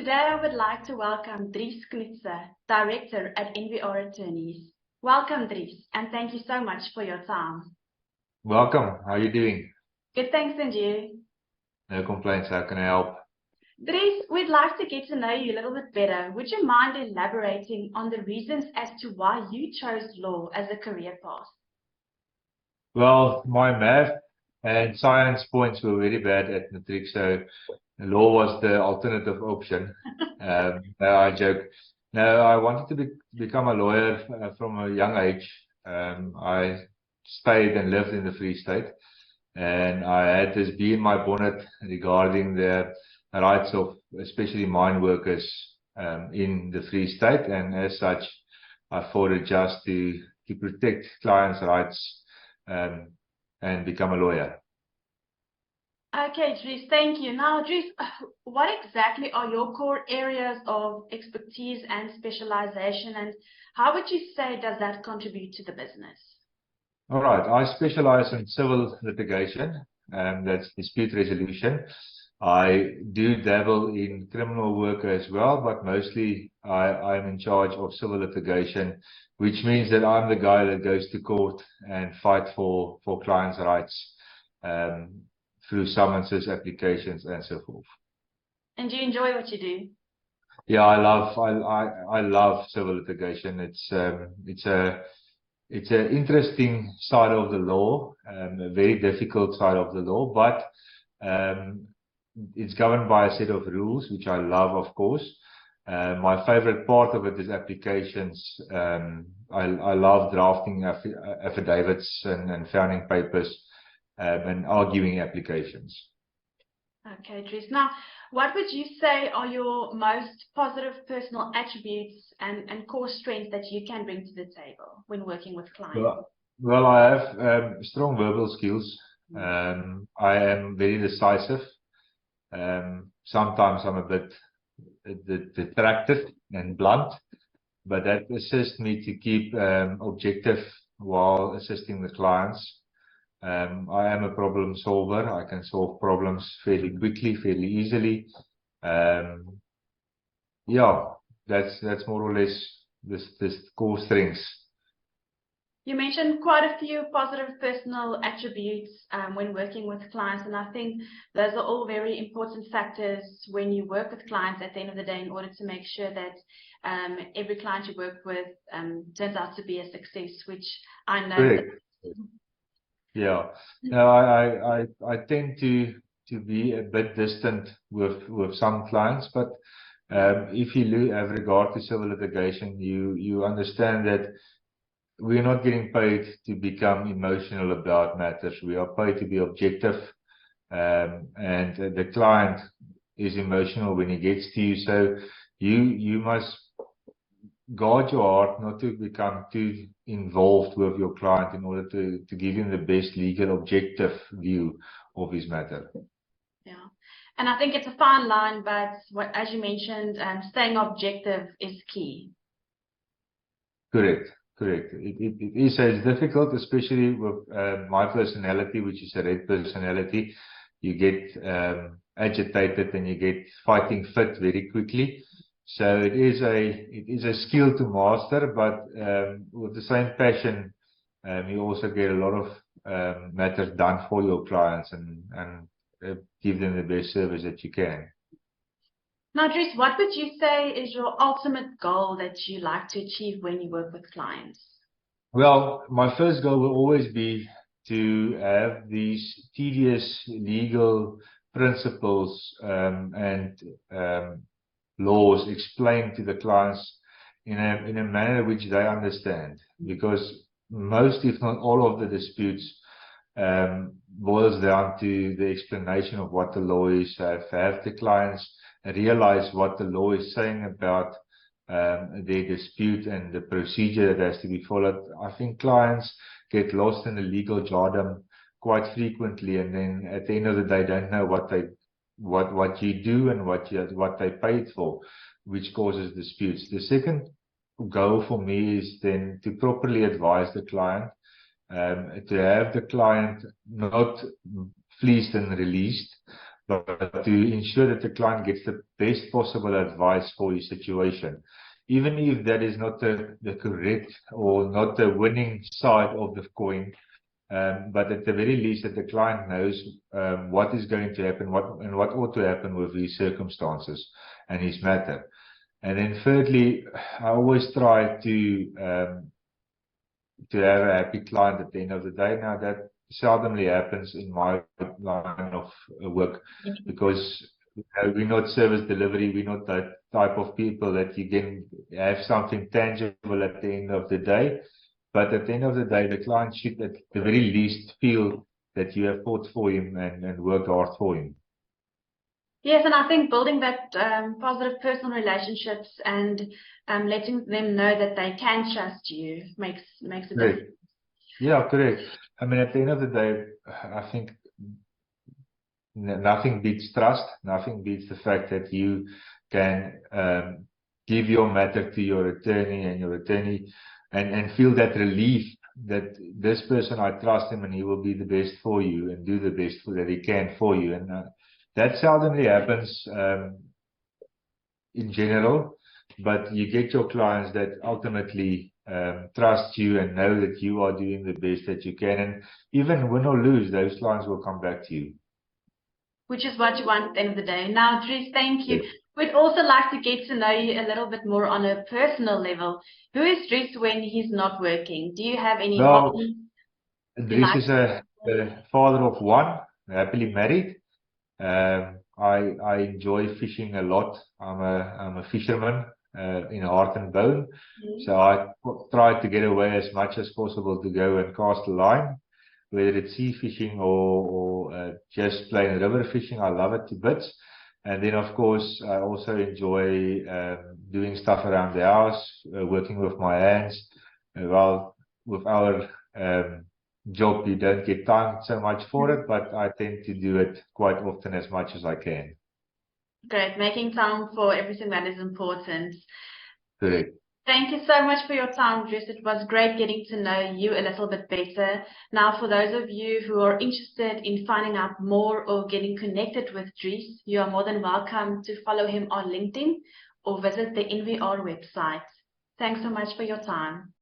Today I would like to welcome Dries Knoetze, Director at NVR Attorneys. Welcome, Dries, and thank you so much for your time. Welcome. How are you doing? Good, thanks, and you? No complaints. How can I help? Dries, we'd like to get to know you a little bit better. Would you mind elaborating on the reasons as to why you chose law as a career path? Well, my math and science points were very bad at matric, so law was the alternative option. No, I joke. No, I wanted to become a lawyer from a young age. I stayed and lived in the Free State, and I had this bee in my bonnet regarding the rights of especially mine workers in the Free State, and as such, I thought it just to protect clients' rights and become a lawyer. Okay, Dries, thank you. Now, Dries, what exactly are your core areas of expertise and specialization, and how would you say does that contribute to the business? All right, I specialize in civil litigation, that's dispute resolution. I do dabble in criminal work as well, but mostly I'm in charge of civil litigation, which means that I'm the guy that goes to court and fight for clients' rights through summonses, applications, and so forth. And do you enjoy what you do? Yeah, I love civil litigation. It's an interesting side of the law, a very difficult side of the law, but it's governed by a set of rules, which I love, of course. My favorite part of it is applications. I love drafting affidavits and founding papers and arguing applications. Okay, Dries. Now, what would you say are your most positive personal attributes and core strengths that you can bring to the table when working with clients? Well, I have strong verbal skills. I am very decisive. Sometimes I'm a bit detractive and blunt, but that assists me to keep objective while assisting the clients. I am a problem solver. I can solve problems fairly quickly, fairly easily. Yeah, that's more or less this core strengths. You mentioned quite a few positive personal attributes when working with clients, and I think those are all very important factors when you work with clients at the end of the day in order to make sure that every client you work with turns out to be a success, which I know. Correct. Yeah. No, I tend to be a bit distant with some clients, but if you have regard to civil litigation, you understand that we're not getting paid to become emotional about matters. We are paid to be objective, and the client is emotional when he gets to you. So you must guard your heart not to become too involved with your client in order to give him the best legal objective view of his matter. Yeah, and I think it's a fine line, but as you mentioned, staying objective is key. Correct. It is it's difficult, especially with my personality, which is a red personality. You get agitated and you get fighting fit very quickly. So it is a skill to master, but with the same passion, you also get a lot of matters done for your clients and give them the best service that you can. Now, Dries, what would you say is your ultimate goal that you like to achieve when you work with clients? Well, my first goal will always be to have these tedious legal principles and laws explained to the clients in a manner which they understand, because most, if not all, of the disputes boils down to the explanation of what the law is. Have the clients realize what the law is saying about their dispute and the procedure that has to be followed. I think clients get lost in the legal jargon quite frequently, and then at the end of the day don't know what you do and what they paid for, which causes disputes. The second goal for me is then to properly advise the client, to have the client not fleeced and released, but to ensure that the client gets the best possible advice for his situation. Even if that is not the correct or not the winning side of the coin, but at the very least that the client knows what is going to happen, what ought to happen with his circumstances and his matter. And then thirdly, I always try to have a happy client at the end of the day. Now that seldomly happens in my line of work, because we're not service delivery, we're not that type of people that you can have something tangible at the end of the day. But at the end of the day, the client should at the very least feel that you have fought for him and worked hard for him. Yes, and I think building that positive personal relationships and letting them know that they can trust you makes a difference. Yeah, correct. I mean, at the end of the day, I think nothing beats trust. Nothing beats the fact that you can give your matter to your attorney and your attorney and feel that relief that this person, I trust him and he will be the best for you and do the best that he can for you. And that seldomly happens in general, but you get your clients that ultimately trust you and know that you are doing the best that you can. And even win or lose, those clients will come back to you. Which is what you want at the end of the day. Now, Dries, thank you. We'd also like to get to know you a little bit more on a personal level. Who is Dries when he's not working? Do you have any hobbies? Dries is a father of one, happily married. I enjoy fishing a lot. I'm a fisherman in heart and bone. So I try to get away as much as possible to go and cast a line, whether it's sea fishing or just plain river fishing. I love it to bits. And then, of course, I also enjoy doing stuff around the house, working with my hands. Well, with our job, you don't get time so much for it, but I tend to do it quite often as much as I can. Great, making time for everything that is important. Correct. Thank you so much for your time, Dries. It was great getting to know you a little bit better. Now, for those of you who are interested in finding out more or getting connected with Dries, you are more than welcome to follow him on LinkedIn or visit the NVR website. Thanks so much for your time.